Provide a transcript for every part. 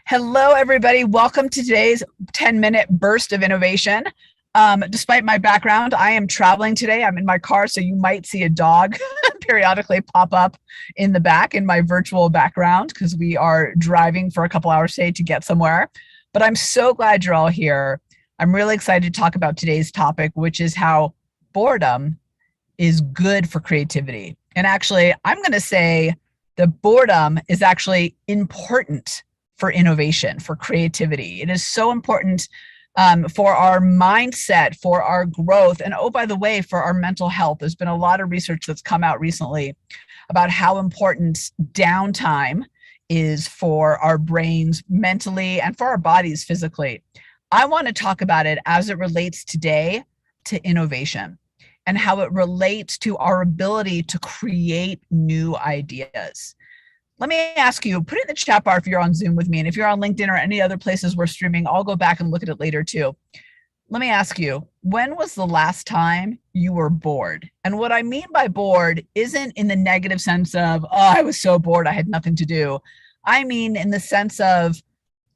Hello, everybody. Welcome to today's 10-minute burst of innovation. Despite my background, I am traveling today. I'm in my car, so you might see a dog periodically pop up in the back in my virtual background because we are driving for a couple hours today to get somewhere. But I'm so glad you're all here. I'm really excited to talk about today's topic, which is how boredom is good for creativity. And actually, I'm going to say that boredom is actually important for innovation, for creativity. It is so important for our mindset, for our growth, and oh, by the way, for our mental health. There's been a lot of research that's come out recently about how important downtime is for our brains mentally and for our bodies physically. I want to talk about it as it relates today to innovation and how it relates to our ability to create new ideas. Let me ask you, put it in the chat bar if you're on Zoom with me, and if you're on LinkedIn or any other places we're streaming, I'll go back and look at it later too. Let me ask you, when was the last time you were bored? And what I mean by bored isn't in the negative sense of, oh, I was so bored, I had nothing to do. I mean in the sense of,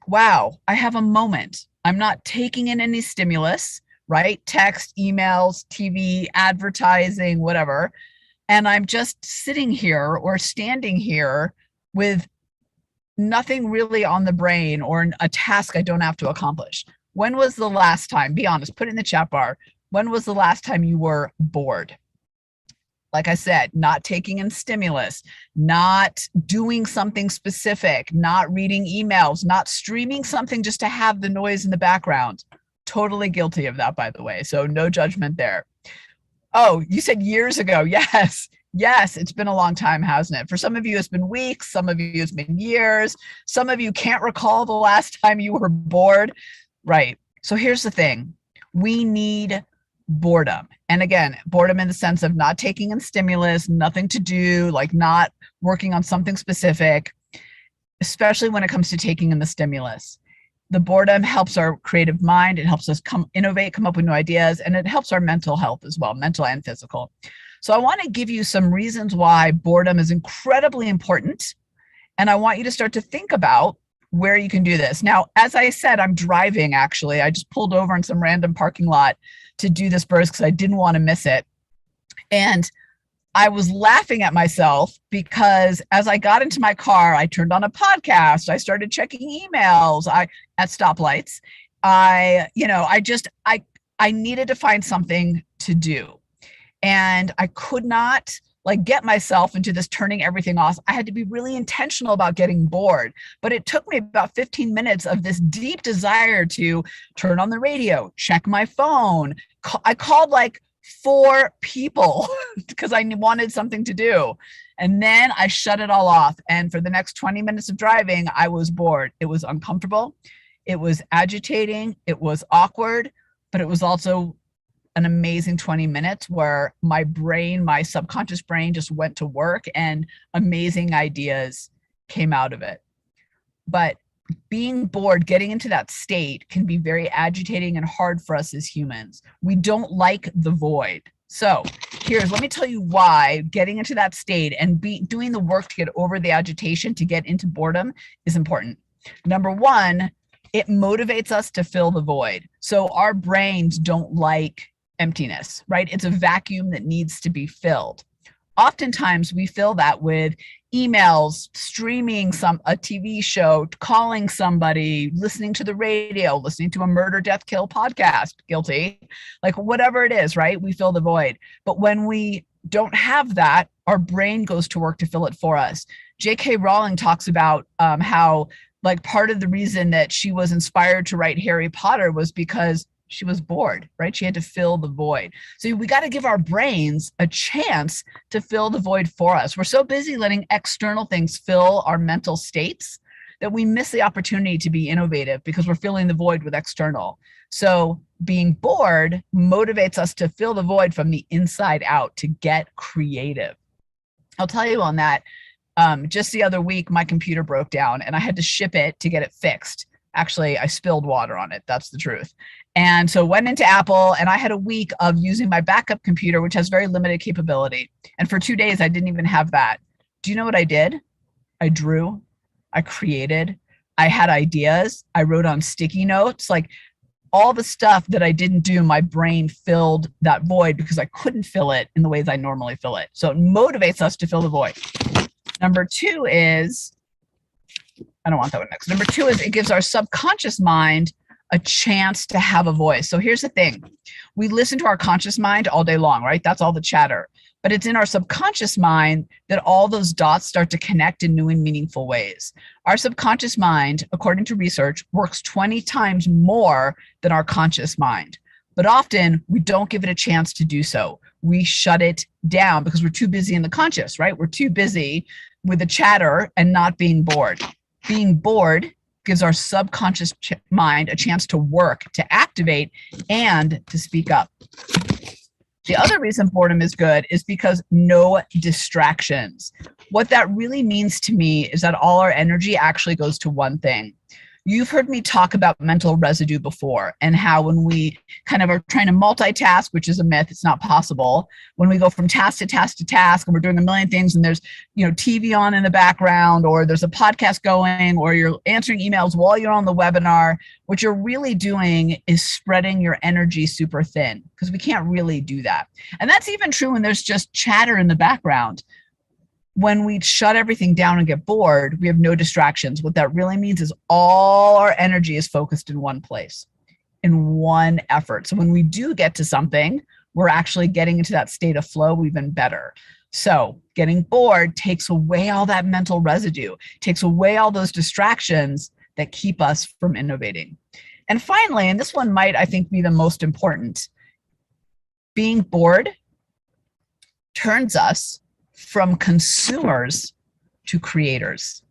wow, I have a moment. I'm not taking in any stimulus, right? Text, emails, TV, advertising, whatever. And I'm just sitting here or standing here with nothing really on the brain or a task I don't have to accomplish. When was the last time, be honest, put it in the chat bar, when was the last time you were bored? Like I said, not taking in stimulus, not doing something specific, not reading emails, not streaming something just to have the noise in the background. Totally guilty of that, by the way, so no judgment there. Oh, you said years ago. Yes. Yes, it's been a long time, hasn't it? For some of you, it's been weeks. Some of you, it's been years. Some of you can't recall the last time you were bored. Right. So here's the thing. We need boredom. And again, boredom in the sense of not taking in stimulus, nothing to do, like not working on something specific, especially when it comes to taking in the stimulus. The boredom helps our creative mind. It helps us innovate, come up with new ideas, and it helps our mental health as well, mental and physical. So I want to give you some reasons why boredom is incredibly important. And I want you to start to think about where you can do this. Now, as I said, I'm driving, actually. I just pulled over in some random parking lot to do this burst because I didn't want to miss it. And I was laughing at myself because as I got into my car, I turned on a podcast. I started checking emails at stoplights. I needed to find something to do. And I could not get myself into this turning everything off. I had to be really intentional about getting bored. But it took me about 15 minutes of this deep desire to turn on the radio, check my phone. I called 4 people because I wanted something to do. And then I shut it all off. And for the next 20 minutes of driving, I was bored. It was uncomfortable. It was agitating. It was awkward, but it was also an amazing 20 minutes where my brain, my subconscious brain just went to work and amazing ideas came out of it. But being bored, getting into that state can be very agitating and hard for us as humans. We don't like the void. So let me tell you why getting into that state and doing the work to get over the agitation to get into boredom is important. Number one, it motivates us to fill the void. So our brains don't like emptiness, right? It's a vacuum that needs to be filled. Oftentimes we fill that with emails, streaming a TV show, calling somebody, listening to the radio, listening to a murder, death, kill podcast, guilty, whatever it is, right? We fill the void. But when we don't have that, our brain goes to work to fill it for us. J.K. Rowling talks about how part of the reason that she was inspired to write Harry Potter was because she was bored, right? She had to fill the void. So we got to give our brains a chance to fill the void for us. We're so busy letting external things fill our mental states that we miss the opportunity to be innovative because we're filling the void with external. So being bored motivates us to fill the void from the inside out, to get creative. I'll tell you on that, just the other week, my computer broke down and I had to ship it to get it fixed. Actually, I spilled water on it. That's the truth. And so went into Apple and I had a week of using my backup computer, which has very limited capability. And for 2 days, I didn't even have that. Do you know what I did? I drew, I created, I had ideas. I wrote on sticky notes, like all the stuff that I didn't do, my brain filled that void because I couldn't fill it in the ways I normally fill it. So it motivates us to fill the void. Number two is, I don't want that one next. Number two is it gives our subconscious mind a chance to have a voice. So here's the thing. We listen to our conscious mind all day long, right? That's all the chatter. But it's in our subconscious mind that all those dots start to connect in new and meaningful ways. Our subconscious mind, according to research, works 20 times more than our conscious mind. But often we don't give it a chance to do so. We shut it down because we're too busy in the conscious, right? We're too busy with the chatter and not being bored. Being bored gives our subconscious mind a chance to work, to activate, and to speak up. The other reason boredom is good is because no distractions. What that really means to me is that all our energy actually goes to one thing. You've heard me talk about mental residue before and how when we kind of are trying to multitask, which is a myth, it's not possible. When we go from task to task to task and we're doing a million things and there's, TV on in the background or there's a podcast going or you're answering emails while you're on the webinar, what you're really doing is spreading your energy super thin because we can't really do that. And that's even true when there's just chatter in the background. When we shut everything down and get bored, we have no distractions. What that really means is all our energy is focused in one place, in one effort. So when we do get to something, we're actually getting into that state of flow even better. So getting bored takes away all that mental residue, takes away all those distractions that keep us from innovating. And finally, and this one might, I think, be the most important, being bored turns us from consumers to creators.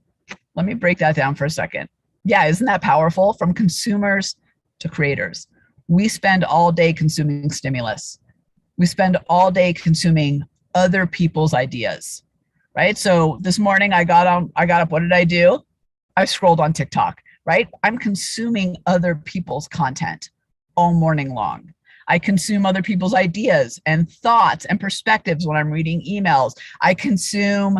Let me break that down for a second. Yeah, isn't that powerful? From consumers to creators. We spend all day consuming stimulus. We spend all day consuming other people's ideas, right? So this morning I got up, what did I do? I scrolled on TikTok, right? I'm consuming other people's content all morning long. I consume other people's ideas and thoughts and perspectives when I'm reading emails. I consume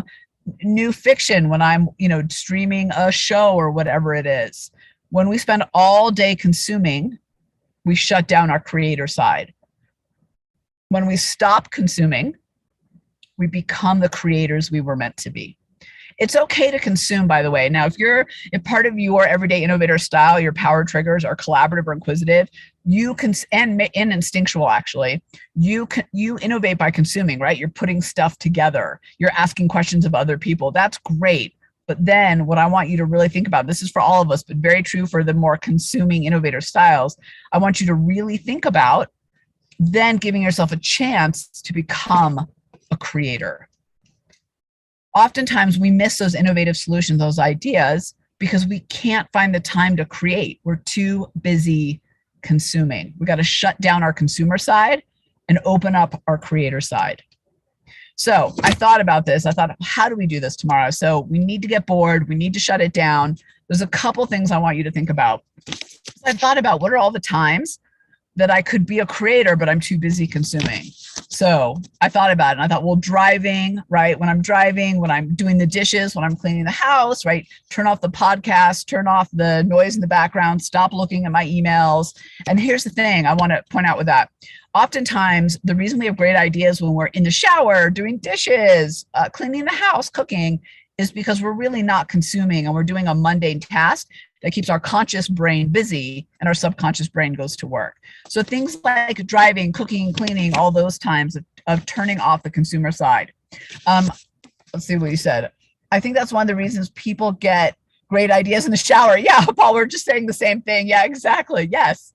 new fiction when I'm, streaming a show or whatever it is. When we spend all day consuming, we shut down our creator side. When we stop consuming, we become the creators we were meant to be. It's okay to consume, by the way. Now, if part of your everyday innovator style, your power triggers are collaborative or inquisitive, you can, and instinctual actually, you innovate by consuming, right? You're putting stuff together. You're asking questions of other people. That's great. But then what I want you to really think about, this is for all of us, but very true for the more consuming innovator styles. I want you to really think about then giving yourself a chance to become a creator. Oftentimes we miss those innovative solutions, those ideas, because we can't find the time to create. We're too busy consuming. We got to shut down our consumer side and open up our creator side. So I thought about this. I thought, how do we do this tomorrow? So we need to get bored. We need to shut it down. There's a couple things I want you to think about. So I thought about what are all the times that I could be a creator, but I'm too busy consuming. So I thought about it and I thought, well, driving, right? When I'm driving, when I'm doing the dishes, when I'm cleaning the house, right? Turn off the podcast, turn off the noise in the background, stop looking at my emails. And here's the thing I want to point out with that. Oftentimes, the reason we have great ideas when we're in the shower, doing dishes, cleaning the house, cooking, is because we're really not consuming and we're doing a mundane task that keeps our conscious brain busy and our subconscious brain goes to work. So things like driving, cooking, cleaning, all those times of turning off the consumer side. Let's see what you said. I think that's one of the reasons people get great ideas in the shower. Yeah, Paul, we're just saying the same thing. Yeah, exactly. Yes.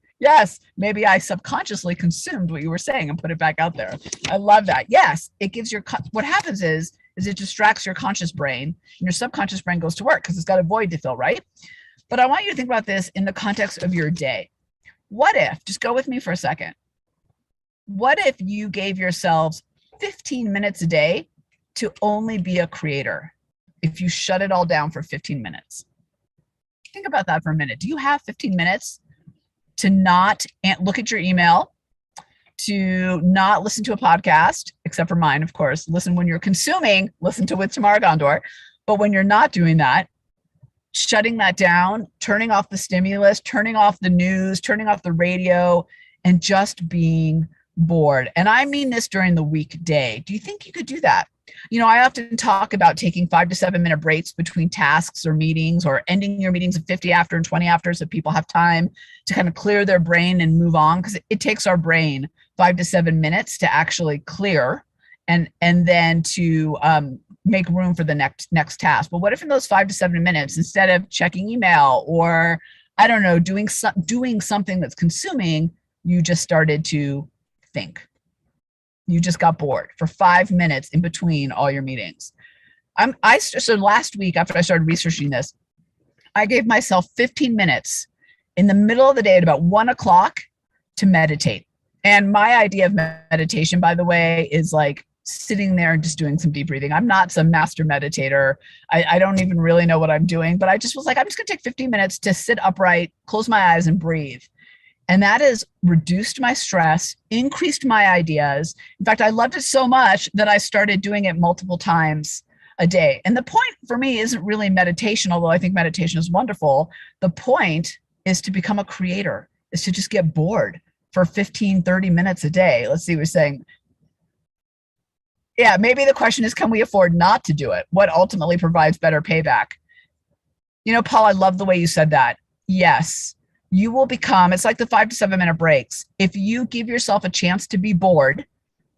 Maybe I subconsciously consumed what you were saying and put it back out there. I love that. Yes, it gives what happens is it distracts your conscious brain and your subconscious brain goes to work because it's got a void to fill, right? But I want you to think about this in the context of your day. What if, just go with me for a second. What if you gave yourselves 15 minutes a day to only be a creator? If you shut it all down for 15 minutes. Think about that for a minute. Do you have 15 minutes to not look at your email, to not listen to a podcast, except for mine, of course. Listen when you're consuming, listen to With Tamara Gondor. But when you're not doing that, shutting that down, turning off the stimulus, turning off the news, turning off the radio, and just being bored. And I mean this during the weekday. Do you think you could do that? You know, I often talk about taking 5 to 7 minute breaks between tasks or meetings, or ending your meetings at 50 after and 20 after, so people have time to kind of clear their brain and move on, because it takes our brain 5 to 7 minutes to actually clear and then to make room for the next task. But what if in those 5 to 7 minutes, instead of checking email or, I don't know, doing something that's consuming, you just started to think? You just got bored for 5 minutes in between all your meetings. So last week, after I started researching this, I gave myself 15 minutes in the middle of the day at about 1 o'clock to meditate. And my idea of meditation, by the way, is like sitting there and just doing some deep breathing. I'm not some master meditator. I don't even really know what I'm doing, but I just was like, I'm just gonna take 15 minutes to sit upright, close my eyes and breathe. And that has reduced my stress, increased my ideas. In fact, I loved it so much that I started doing it multiple times a day. And the point for me isn't really meditation, although I think meditation is wonderful. The point is to become a creator, is to just get bored for 15, 30 minutes a day. Let's see, we're saying, yeah, maybe the question is, can we afford not to do it? What ultimately provides better payback? You know, Paul, I love the way you said that. Yes, you will become, it's like the 5 to 7 minute breaks. If you give yourself a chance to be bored,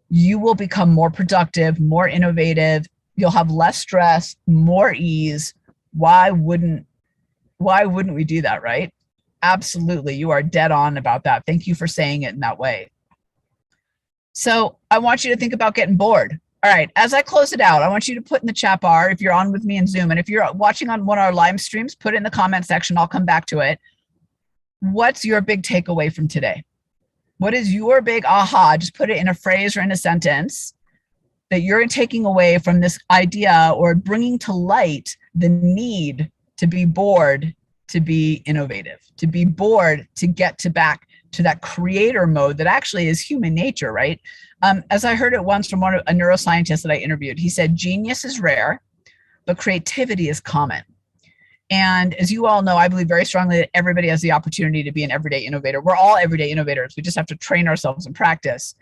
you will become more productive, more innovative. You'll have less stress, more ease. Why wouldn't we do that, right? Absolutely. You are dead on about that. Thank you for saying it in that way. So I want you to think about getting bored. All right, as I close it out, I want you to put in the chat bar, if you're on with me in Zoom, and if you're watching on one of our live streams, put it in the comment section. I'll come back to it. What's your big takeaway from today? What is your big aha? Just put it in a phrase or in a sentence that you're taking away from this idea, or bringing to light the need to be bored, to be innovative, to be bored, to get back to that creator mode that actually is human nature, right? As I heard it once from a neuroscientist that I interviewed, he said, genius is rare, but creativity is common. And as you all know, I believe very strongly that everybody has the opportunity to be an everyday innovator. We're all everyday innovators. We just have to train ourselves and practice.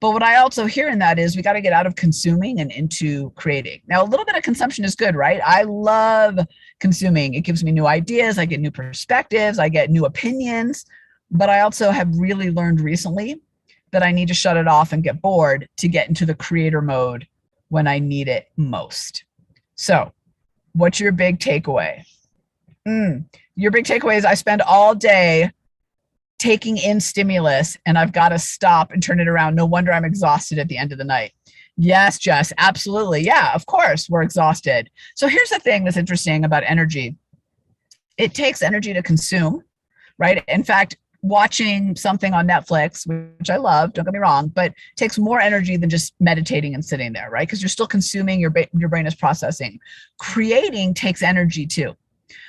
But what I also hear in that is we got to get out of consuming and into creating. Now, a little bit of consumption is good, right? I love consuming. It gives me new ideas. I get new perspectives. I get new opinions. But I also have really learned recently that I need to shut it off and get bored to get into the creator mode when I need it most. So what's your big takeaway? Your big takeaway is I spend all day taking in stimulus and I've got to stop and turn it around. No wonder I'm exhausted at the end of the night. Yes, Jess, absolutely. Yeah, of course, we're exhausted. So here's the thing that's interesting about energy. It takes energy to consume, right? In fact, watching something on Netflix, which I love, don't get me wrong, but takes more energy than just meditating and sitting there, right? Because you're still consuming, your brain is processing. Creating takes energy too,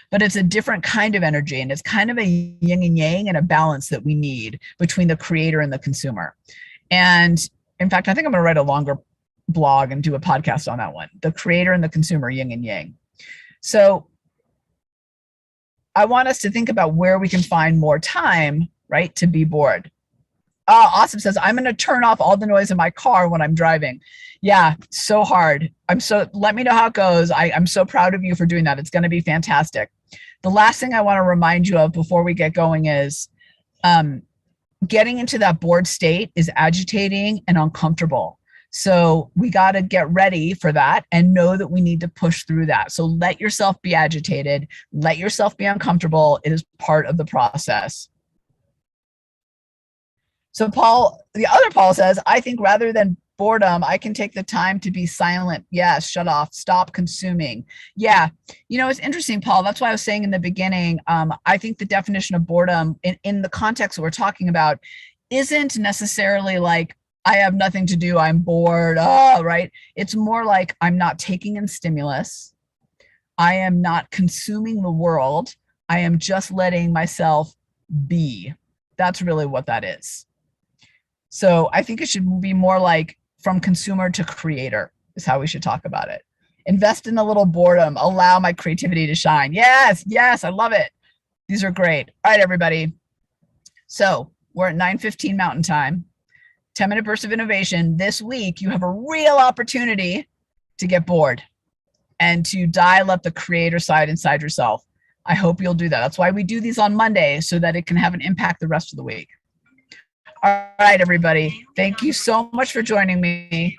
but it's a different kind of energy, and it's kind of a yin and yang and a balance that we need between the creator and the consumer. And in fact, I think I'm going to write a longer blog and do a podcast on that one, the creator and the consumer, yin and yang. So I want us to think about where we can find more time, right, to be bored. Awesome says, I'm going to turn off all the noise in my car when I'm driving. Yeah, so hard. Let me know how it goes. I'm so proud of you for doing that. It's going to be fantastic. The last thing I want to remind you of before we get going is getting into that bored state is agitating and uncomfortable. So we got to get ready for that and know that we need to push through that. So let yourself be agitated, let yourself be uncomfortable. It is part of the process. So Paul, the other Paul says, I think rather than boredom, I can take the time to be silent. Yes, shut off, stop consuming. Yeah, you know, it's interesting, Paul. That's why I was saying in the beginning, I think the definition of boredom in the context that we're talking about isn't necessarily like, I have nothing to do, I'm bored, right? It's more like I'm not taking in stimulus. I am not consuming the world. I am just letting myself be. That's really what that is. So I think it should be more like from consumer to creator is how we should talk about it. Invest in a little boredom. Allow my creativity to shine. Yes, yes, I love it. These are great. All right, everybody. So we're at 9:15 Mountain Time. 10-minute burst of innovation. This week, you have a real opportunity to get bored and to dial up the creator side inside yourself. I hope you'll do that. That's why we do these on Monday, so that it can have an impact the rest of the week. All right, everybody. Thank you so much for joining me.